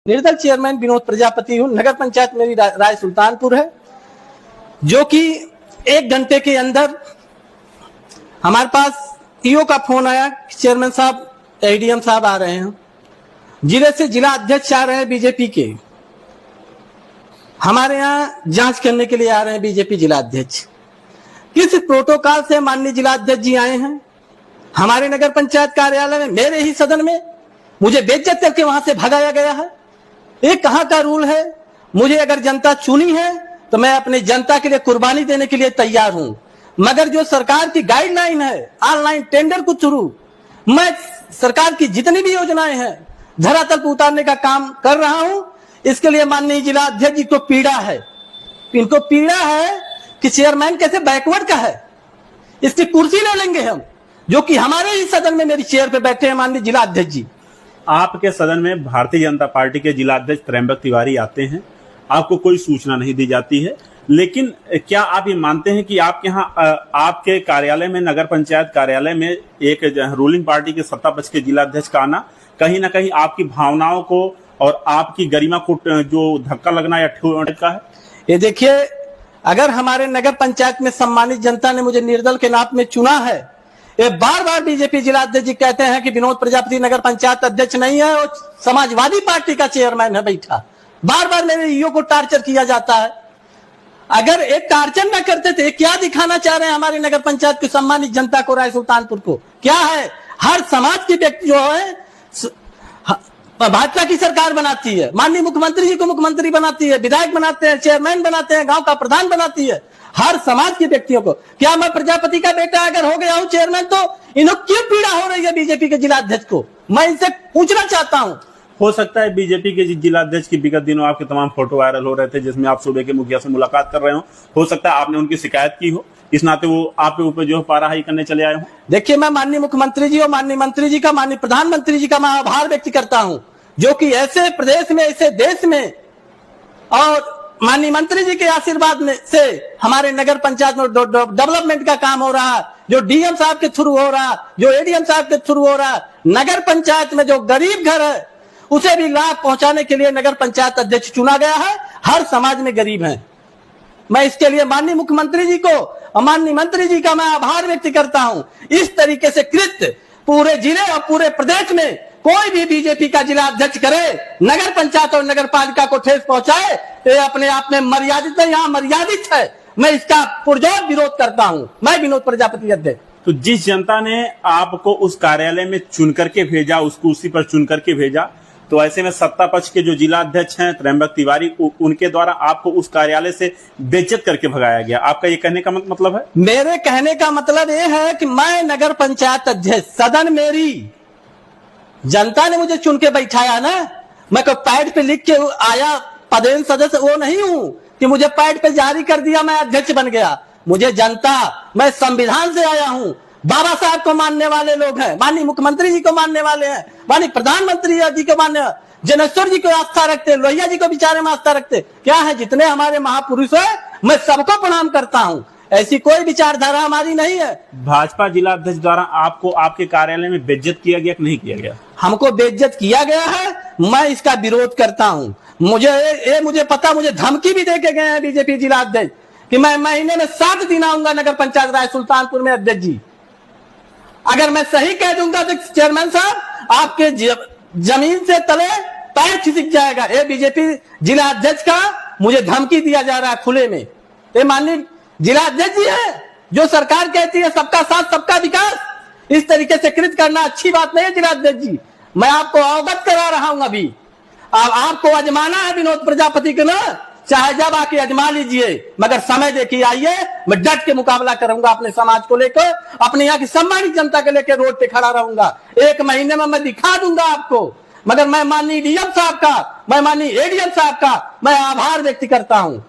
निर्दल chairman Vinod Prajapati हूं। नगर पंचायत मेरी राय सुल्तानपुर है, जो कि 1 घंटे के अंदर हमारे पास ईओ का फोन आया, चेयरमैन साहब एडीएम साहब आ रहे हैं, जिले से जिला अध्यक्ष आ रहे हैं बीजेपी के, हमारे यहाँ जांच करने के लिए आ रहे हैं बीजेपी जिला अध्यक्ष। किस प्रोटोकॉल से माननीय जिला अध्यक्ष जी आए हैं हमारे नगर पंचायत कार्यालय में, मेरे ही सदन में, मुझे बेइज्जत करके वहां से भगाया गया है। ये कहां का रूल है? मुझे अगर जनता चुनी है तो मैं अपनी जनता के लिए कुर्बानी देने के लिए तैयार हूं, मगर जो सरकार की गाइडलाइन है ऑनलाइन टेंडर के थ्रू मैं सरकार की जितनी भी योजनाएं हैं धरातल पर उतारने का काम कर रहा हूं। इसके लिए माननीय जिला अध्यक्ष जी को पीड़ा है, इनको पीड़ा है कि चेयरमैन कैसे बैकवर्ड का है। इसकी कुर्सी ले लेंगे हम, जो कि हमारे ही सदन में मेरी चेयर पे बैठे हैं माननीय जिला अध्यक्ष जी। आपके सदन में भारतीय जनता पार्टी के जिला अध्यक्ष त्र्यंबक तिवारी आते हैं, आपको कोई सूचना नहीं दी जाती है, लेकिन क्या आप ये मानते हैं कि आपके यहाँ आपके कार्यालय में, नगर पंचायत कार्यालय में एक रूलिंग पार्टी के सत्ता पक्ष के जिला अध्यक्ष का आना कहीं ना कहीं आपकी भावनाओं को और आपकी गरिमा को जो धक्का लगना या ठोकर का है? ये देखिए, अगर हमारे नगर पंचायत में सम्मानित जनता ने मुझे निर्दल के नाम में चुना है, ये बार बार बीजेपी जिला अध्यक्ष जी कहते हैं कि विनोद प्रजापति नगर पंचायत अध्यक्ष नहीं है, वो समाजवादी पार्टी का चेयरमैन है बैठा। बार बार मेरे ईओ को टार्चर किया जाता है। अगर एक टार्चर न करते थे, क्या दिखाना चाह रहे हैं हमारे नगर पंचायत की सम्मानित जनता को, राय सुल्तानपुर को? क्या है, हर समाज की व्यक्ति जो है भाजपा की सरकार बनाती है, माननीय मुख्यमंत्री जी को मुख्यमंत्री बनाती है, विधायक बनाते हैं, चेयरमैन बनाते हैं, गांव का प्रधान बनाती है, हर समाज के व्यक्तियों को। क्या मैं प्रजापति का बेटा अगर हो गया हूं चेयरमैन, तो इन्हें क्यों पीड़ा हो रही है बीजेपी के जिला अध्यक्ष को? मैं इनसे पूछना चाहता हूं। हो सकता है बीजेपी के जिला अध्यक्ष की विगत दिनों आपके तमाम फोटो वायरल हो रहे थे, जिसमें आप सूबे के मुखिया से मुलाकात कर रहे हो सकता है आपने उनकी शिकायत की हो, इस नाते वो आपके ऊपर जो पाराहाई करने चले आए हो। देखिए, मैं माननीय मुख्यमंत्री जी और माननीय मंत्री जी का, माननीय प्रधानमंत्री जी का मैं आभार व्यक्त करता हूं, जो कि ऐसे प्रदेश में, ऐसे देश में, और माननीय मंत्री जी के आशीर्वाद में से हमारे नगर पंचायत में डेवलपमेंट का काम हो रहा है, जो डीएम साहब के थ्रू हो रहा, जो एडीएम साहब के थ्रू हो रहा। नगर पंचायत में जो गरीब घर है उसे भी लाभ पहुंचाने के लिए नगर पंचायत अध्यक्ष चुना गया है। हर समाज में गरीब हैं। मैं इसके लिए माननीय मुख्यमंत्री जी को और माननीय मंत्री जी का मैं आभार व्यक्त करता हूं। इस तरीके से कृत्य पूरे जिले और पूरे प्रदेश में कोई भी बीजेपी का जिला अध्यक्ष करे, नगर पंचायत और नगर पालिका को ठेस पहुंचाए, तो ये अपने आप में मर्यादित है, यहाँ मर्यादित है। मैं इसका पुरजोर विरोध करता हूं। मैं विनोद प्रजापति अध्यक्ष। तो जिस जनता ने आपको उस कार्यालय में चुन करके भेजा, उसको उसी पर चुन करके भेजा, तो ऐसे में सत्ता पक्ष के जो जिला अध्यक्ष हैं त्र्यंबक तिवारी, उनके द्वारा आपको उस कार्यालय से बेइज्जत करके भगाया गया। आपका ये कहने का मतलब है? मेरे कहने का मतलब ये है कि मैं नगर पंचायत अध्यक्ष, सदन मेरी जनता ने मुझे चुन के बैठाया ना। मैं कोई पैड पे लिख के आया पदेन सदस्य वो नहीं हूं कि मुझे पैड पे जारी कर दिया मैं अध्यक्ष बन गया। मुझे जनता, मैं संविधान से आया हूं, बाबा साहब को मानने वाले लोग हैं, माननीय मुख्यमंत्री जी को मानने वाले हैं, माननीय प्रधानमंत्री जी को मानने, जनेश्वर जी को आस्था रखते, लोहिया जी को विचारे में आस्था रखते। क्या है, जितने हमारे महापुरुष है मैं सबको प्रणाम करता हूं। ऐसी कोई विचारधारा हमारी नहीं है। भाजपा जिला अध्यक्ष द्वारा आपको आपके कार्यालय में बेइज्जत किया गया कि नहीं किया गया? हमको बेइज्जत किया गया है, मैं इसका विरोध करता हूं। मुझे पता, मुझे धमकी भी देके गए हैं बीजेपी जिला अध्यक्ष कि मैं महीने में 7 दिन आऊंगा नगर पंचायत राय सुल्तानपुर में अध्यक्ष जी। अगर मैं सही कह दूंगा तो चेयरमैन साहब आपके जमीन से तले पैर खिसक जाएगा। ये बीजेपी जिला अध्यक्ष का मुझे धमकी दिया जा रहा है खुले में। ये माननीय जिला अध्यक्ष जी है, जो सरकार कहती है सबका साथ सबका विकास, इस तरीके से कृत करना अच्छी बात नहीं है जिला अध्यक्ष जी। मैं आपको अवगत करा रहा हूं अभी। अब आपको आजमाना है विनोद प्रजापति को ना, चाहे जब आके आजमा लीजिए, मगर समय देखिए आइए, मैं डट के मुकाबला करूंगा अपने समाज को लेकर, अपने यहाँ की सम्मानित जनता को लेकर रोड पे खड़ा रहूंगा। 1 महीने में मैं दिखा दूंगा आपको। मगर मैं माननीय डीएम साहब का, मैं माननीय एडीएम साहब का मैं आभार व्यक्त करता हूं।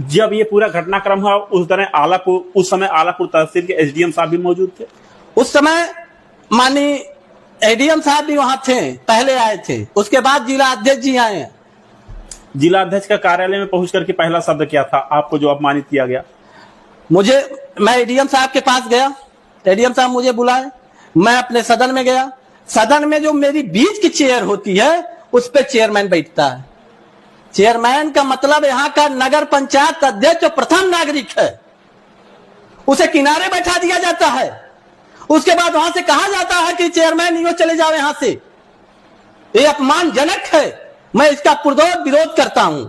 जब ये पूरा घटनाक्रम हुआ उस समय आलापुर तहसील के एसडीएम साहब भी मौजूद थे? उस समय माननीय एडीएम साहब भी वहां थे, पहले आए थे, उसके बाद जिला अध्यक्ष जी आए हैं। जिला अध्यक्ष का कार्यालय में पहुंच करके पहला शब्द क्या था आपको जो अपमानित किया गया? मैं एडीएम साहब के पास गया, एडीएम साहब मुझे बुलाए, मैं अपने सदन में गया। सदन में जो मेरी बीच की चेयर होती है उस पे चेयरमैन बैठता है। चेयरमैन का मतलब यहाँ का नगर पंचायत अध्यक्ष जो प्रथम नागरिक है उसे किनारे बैठा दिया जाता है। उसके बाद वहां से कहा जाता है कि चेयरमैन यो चले जाओ यहां से। ये अपमानजनक है। मैं इसका पुरजोर विरोध करता हूं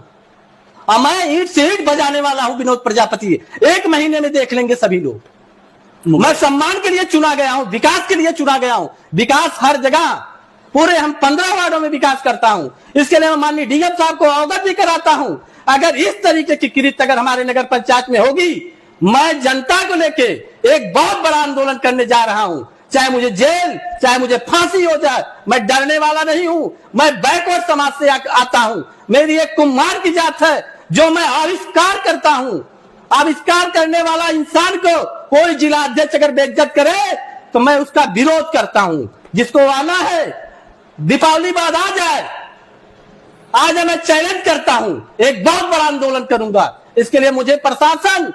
और मैं ईंट से ईंट बजाने वाला हूं विनोद प्रजापति। 1 महीने में देख लेंगे सभी लोग। मैं सम्मान के लिए चुना गया हूं, विकास के लिए चुना गया हूं। विकास हर जगह, पूरे हम 15 वार्डों में विकास करता हूं। इसके लिए मैं माननीय डीएम साहब को अवगत भी कराता हूं। अगर इस तरीके की कृत्य अगर हमारे नगर पंचायत में होगी, मैं जनता को लेके एक बहुत बड़ा आंदोलन करने जा रहा हूं। चाहे मुझे जेल, चाहे मुझे फांसी हो जाए, मैं डरने वाला नहीं हूं। मैं बैकवर्ड समाज से आता हूं। मेरी एक कुम्हार की जात है जो मैं आविष्कार करता हूं। आविष्कार करने वाला इंसान को कोई जिला अध्यक्ष अगर बेइज्जत करे तो मैं उसका विरोध करता हूं। जिसको आना है दीपावली बाद आ जाए, आज मैं चैलेंज करता हूं, एक बहुत बड़ा आंदोलन करूंगा। इसके लिए मुझे प्रशासन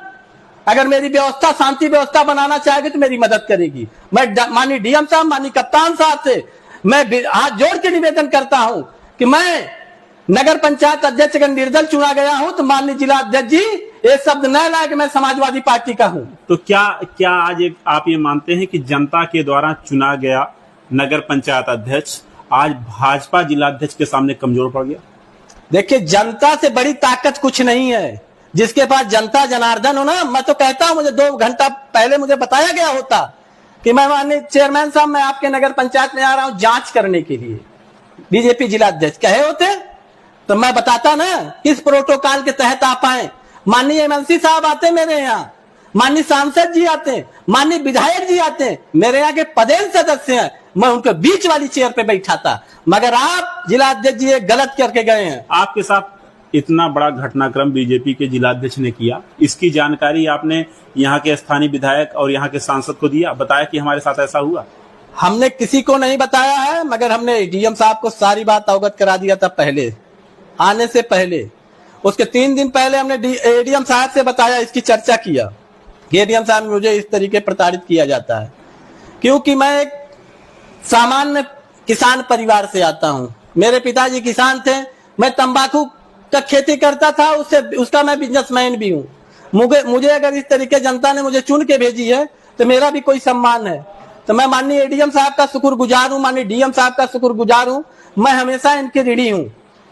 अगर मेरी व्यवस्था, शांति व्यवस्था बनाना चाहेगी तो मेरी मदद करेगी। मैं माननीय डीएम साहब, माननीय कप्तान साहब से मैं हाथ जोड़ के निवेदन करता हूं कि मैं नगर पंचायत अध्यक्ष अगर निर्दल चुना गया हूं तो माननीय जिला अध्यक्ष जी ये शब्द न लाए कि मैं समाजवादी पार्टी का हूं। तो क्या आज आप ये मानते हैं कि जनता के द्वारा चुना गया नगर पंचायत अध्यक्ष आज भाजपा जिला अध्यक्ष के सामने कमजोर पड़ गया? देखिए, जनता से बड़ी ताकत कुछ नहीं है। जिसके पास जनता जनार्दन हो ना, मैं तो कहता हूं मुझे 2 घंटा पहले मुझे बताया गया होता कि मैं माननीय चेयरमैन साहब मैं आपके नगर पंचायत में आ रहा हूं जांच करने के लिए, बीजेपी जिला अध्यक्ष कहे होते तो मैं बताता ना किस प्रोटोकॉल के तहत आप आए। माननीय एमएलसी साहब आते मेरे यहाँ, माननीय सांसद जी आते हैं, माननीय विधायक जी आते हैं, मेरे यहाँ के पदेन सदस्य हैं, मैं उनके बीच वाली चेयर पे बैठा था। मगर आप जिला अध्यक्ष जी गलत करके गए हैं। आपके साथ इतना बड़ा घटनाक्रम बीजेपी के जिला अध्यक्ष ने किया, इसकी जानकारी आपने यहाँ के स्थानीय विधायक और यहाँ के सांसद को दिया, बताया कि हमारे साथ ऐसा हुआ? हमने किसी को नहीं बताया है, मगर हमने डीएम साहब को सारी बात अवगत करा दिया था पहले आने से पहले। उसके 3 दिन पहले हमने एडीएम साहब से बताया, इसकी चर्चा किया कि एडीएम साहब मुझे इस तरीके प्रताड़ित किया जाता है। क्योंकि मैं एक सामान्य किसान परिवार से आता हूं। मेरे पिताजी किसान थे, मैं तंबाकू का खेती करता था, उसका मैं बिजनेसमैन भी हूं। मुझे अगर इस तरीके जनता ने मुझे चुन के भेजी है तो मेरा भी कोई सम्मान है। तो मैं माननीय एडीएम साहब का शुक्रगुजार हूं, माननीय डीएम साहब का शुक्रगुजार हूं। मैं हमेशा इनके ऋणी हूं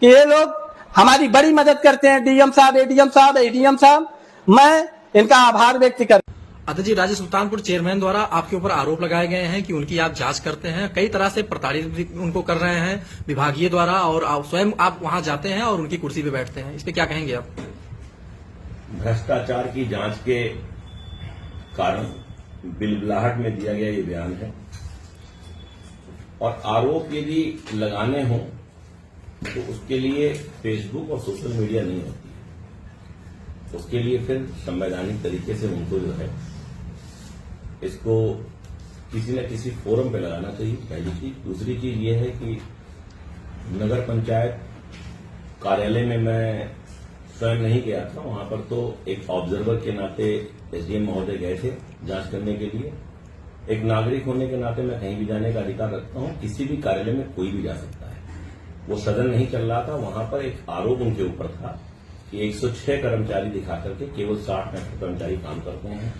कि ये लोग हमारी बड़ी मदद करते हैं। डीएम साहब, एडीएम साहब, एडीएम साहब, मैं इनका आभार व्यक्त कर। अध्यक्ष जी, राज्य सुल्तानपुर चेयरमैन द्वारा आपके ऊपर आरोप लगाए गए हैं कि उनकी आप जांच करते हैं, कई तरह से प्रताड़ित भी उनको कर रहे हैं विभागीय द्वारा, और स्वयं आप वहां जाते हैं और उनकी कुर्सी पे बैठते हैं। इस पे क्या कहेंगे आप? भ्रष्टाचार की जांच के कारण बिलबिलाहट में दिया गया ये बयान है, और आरोप यदि लगाने हों तो उसके लिए फेसबुक और सोशल मीडिया नहीं होती है। उसके लिए फिर संवैधानिक तरीके से उनको जो है इसको किसी न किसी फोरम पे लगाना चाहिए, पहली चीज। दूसरी चीज ये है कि नगर पंचायत कार्यालय में मैं स्वयं नहीं गया था, वहां पर तो एक ऑब्जर्वर के नाते एसडीएम महोदय गए थे जांच करने के लिए। एक नागरिक होने के नाते मैं कहीं भी जाने का अधिकार रखता हूं, किसी भी कार्यालय में कोई भी जा सकता है। वो सदन नहीं चल रहा था, वहां पर एक आरोप उनके ऊपर था कि 106 कर्मचारी दिखा करके केवल 60 कर्मचारी काम करते हैं।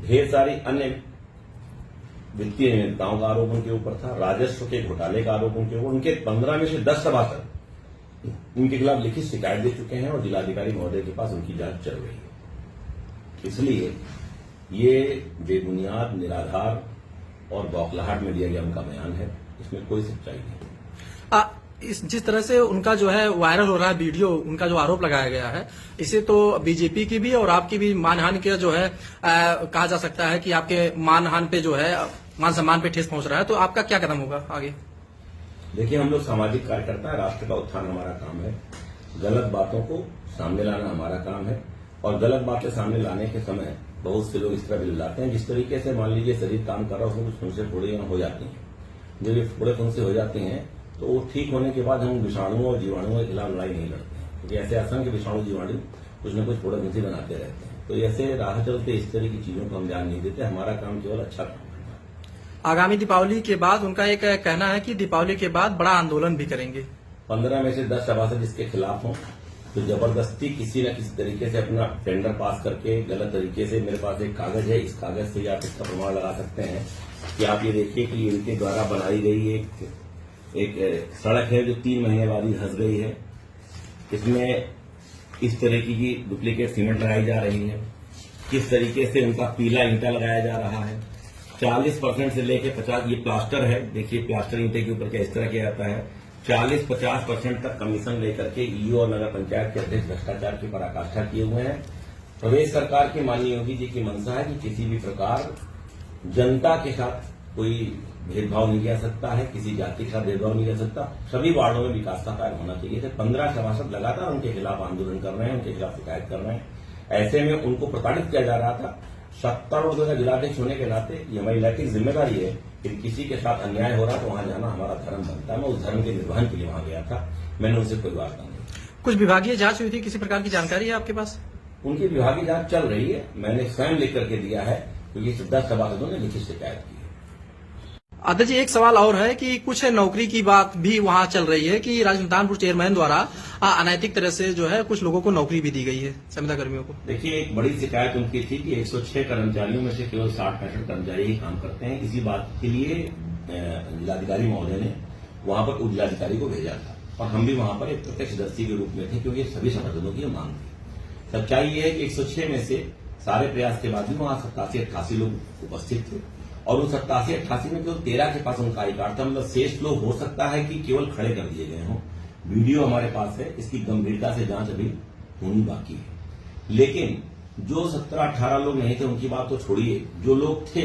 ढेर सारी अन्य वित्तीय नियमितताओं का आरोप उनके ऊपर था, राजस्व के घोटाले का आरोप उनके ऊपर। उनके 15 में से 10 सभासद उनके खिलाफ लिखित शिकायत दे चुके हैं और जिलाधिकारी महोदय के पास उनकी जांच चल रही है। इसलिए ये बेबुनियाद, निराधार और बौखलाहट में दिया गया उनका बयान है, इसमें कोई सच्चाई नहीं। जिस तरह से उनका जो है वायरल हो रहा है वीडियो, उनका जो आरोप लगाया गया है, इसे तो बीजेपी की भी और आपकी भी मानहानि के जो है कहा जा सकता है कि आपके मानहानि पे जो है, मान सम्मान पे ठेस पहुंच रहा है। तो आपका क्या कदम होगा आगे? देखिए, हम लोग सामाजिक कार्यकर्ता है, राष्ट्र का उत्थान हमारा काम है, गलत बातों को सामने लाना हमारा काम है। और गलत बातें सामने लाने के समय बहुत से लोग इस तरह बिललाते हैं, जिस तरीके से मान लीजिए शरीर काम कर रहा हो, कुछ फुंसे फोड़े हो जाती हैं। जब ये फोड़े फुंसे हो जाते हैं तो वो ठीक होने के बाद हम विषाणुओं और जीवाणुओं के खिलाफ लड़ाई नहीं लड़ते हैं, क्योंकि ऐसे असंख्य विषाणु जीवाणु कुछ न कुछ फोड़े फुंसी बनाते रहते हैं। तो ऐसे राह चलते इस तरह की चीजों को हम ध्यान नहीं देते, हमारा काम केवल अच्छा काम करना है। आगामी दीपावली के बाद उनका एक कहना है कि दीपावली के बाद बड़ा आंदोलन भी करेंगे। 15 में से 10 सभासद जिसके खिलाफ हों, तो जबरदस्ती किसी न किसी तरीके से अपना टेंडर पास करके गलत तरीके से, मेरे पास एक कागज है, इस कागज से आप इसका प्रमाण लगा सकते हैं कि आप ये देखिए कि इनके द्वारा बनाई गई एक सड़क है जो 3 महीने बाद ही धंस गई है। इसमें इस तरीके की डुप्लीकेट सीमेंट लगाई जा रही है, किस तरीके से उनका पीला ईंटा लगाया जा रहा है। 40% से लेकर 50, ये प्लास्टर है, देखिए प्लास्टर ईंटे के ऊपर क्या इस तरह किया जाता है। 40-50% तक कमीशन लेकर के ईओ और नगर पंचायत के अध्यक्ष भ्रष्टाचार की पराकाष्ठा किए हुए हैं। प्रदेश सरकार की माननीय योगी जी की मंशा है कि किसी भी प्रकार जनता के साथ कोई भेदभाव नहीं किया सकता है, किसी जाति के साथ भेदभाव नहीं किया सकता। सभी वार्डों में विकास का कार्य होना चाहिए। 15 सभासद लगातार उनके खिलाफ आंदोलन कर रहे हैं, उनके खिलाफ शिकायत कर रहे हैं। ऐसे में उनको प्रताड़ित किया जा रहा था। 70 वर्षों का जिलाध्यक्ष होने के नाते ये हमारी नैतिक जिम्मेदारी है कि किसी के साथ अन्याय हो रहा तो वहां जाना हमारा धर्म बनता है। मैं उस धर्म के निर्वहन के लिए वहां गया था, मैंने उनसे कोई वार्ता नहीं। कुछ विभागीय जांच हुई थी, किसी प्रकार की जानकारी है आपके पास? उनकी विभागीय जांच चल रही है, मैंने स्वयं लिख करके दिया है, क्योंकि 10 सभासदों ने लिखित शिकायत की है। अध्यक्ष जी, एक सवाल और है कि कुछ नौकरी की बात भी वहां चल रही है कि राजनांदपुर चेयरमैन द्वारा अनैतिक तरह से जो है कुछ लोगों को नौकरी भी दी गई है, संविदा कर्मियों को। देखिए, एक बड़ी शिकायत उनकी थी कि 106 कर्मचारियों में से केवल 60-65 कर्मचारी ही काम करते हैं। इसी बात के लिए जिलाधिकारी महोदय ने वहां पर उप जिलाधिकारी को भेजा था और हम भी वहां पर एक प्रत्यक्षदर्शी के रूप में थे, क्योंकि सभी सभासदों की मांग थी। सच्चाई ये है कि 106 में से सारे प्रयास के बाद भी वहां 87-88 लोग उपस्थित थे और उन 87-88 में केवल 13 के पास उनका आई कार्ड था। मतलब शेष लोग हो सकता है कि केवल खड़े कर दिए गए हों। वीडियो हमारे पास है, इसकी गंभीरता से जांच अभी होनी बाकी है। लेकिन जो 17-18 लोग नहीं थे उनकी बात तो छोड़िए, जो लोग थे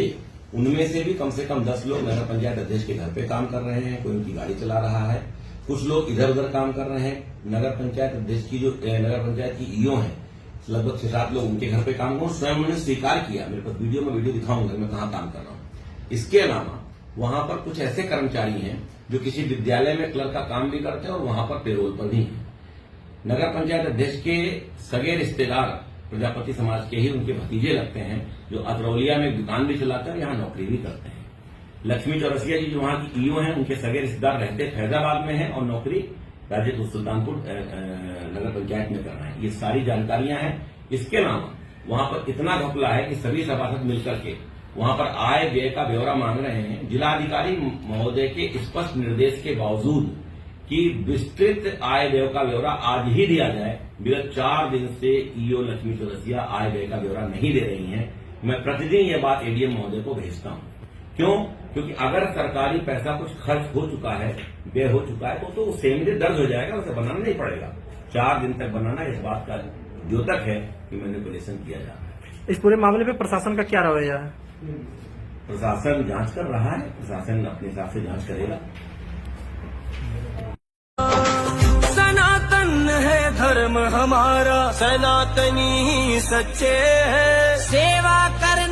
उनमें से भी कम 10 लोग नगर पंचायत अध्यक्ष के घर पे काम कर रहे हैं, कोई उनकी गाड़ी चला रहा है, कुछ लोग इधर उधर काम कर रहे हैं। नगर पंचायत अध्यक्ष की जो नगर पंचायत की ईओ है, लगभग 6-7 लोग उनके घर पे काम कर, स्वयं उन्होंने स्वीकार किया। मेरे पास वीडियो में वीडियो दिखाऊंगा मैं कहां काम कर रहा हूं। इसके अलावा वहां पर कुछ ऐसे कर्मचारी हैं जो किसी विद्यालय में क्लर्क का काम भी करते हैं और वहां पर पेरोल पर भी हैं। नगर पंचायत अध्यक्ष के सगे रिश्तेदार प्रजापति समाज के ही उनके भतीजे लगते हैं, जो अतरौलिया में दुकान भी चलाते हैं और यहाँ नौकरी भी करते हैं। लक्ष्मी चौरसिया जी जो वहां की ईओ हैं, उनके सगे रिश्तेदार रहते फैजाबाद में हैं और नौकरी गाजीपुर सुल्तानपुर नगर पंचायत में कर रहे हैं। ये सारी जानकारियां हैं। इसके अलावा वहां पर इतना घपला है कि सभी सभासद मिलकर के वहां पर आय व्यय का ब्यौरा मांग रहे हैं। जिलाधिकारी महोदय के स्पष्ट निर्देश के बावजूद कि विस्तृत आय व्यय का ब्यौरा आज ही दिया जाए, विगत 4 दिन से ईओ लक्ष्मी चौरसिया आय व्यय का ब्यौरा नहीं दे रही हैं। मैं प्रतिदिन ये बात एडीएम महोदय को भेजता हूं। क्यों? क्योंकि अगर सरकारी पैसा कुछ खर्च हो चुका है, व्यय हो चुका है, तो सेमडे दर्ज हो जाएगा, उसे बनाना नहीं पड़ेगा। 4 दिन तक बनाना इस बात का द्योतक है कि मैनिपुलेशन किया जा रहा है। इस पूरे मामले पे प्रशासन का क्या रवैया है? प्रशासन जांच कर रहा है, प्रशासन अपने हिसाब से जांच करेगा। सनातन है धर्म हमारा, सनातनी ही सच्चे हैं, सेवा करना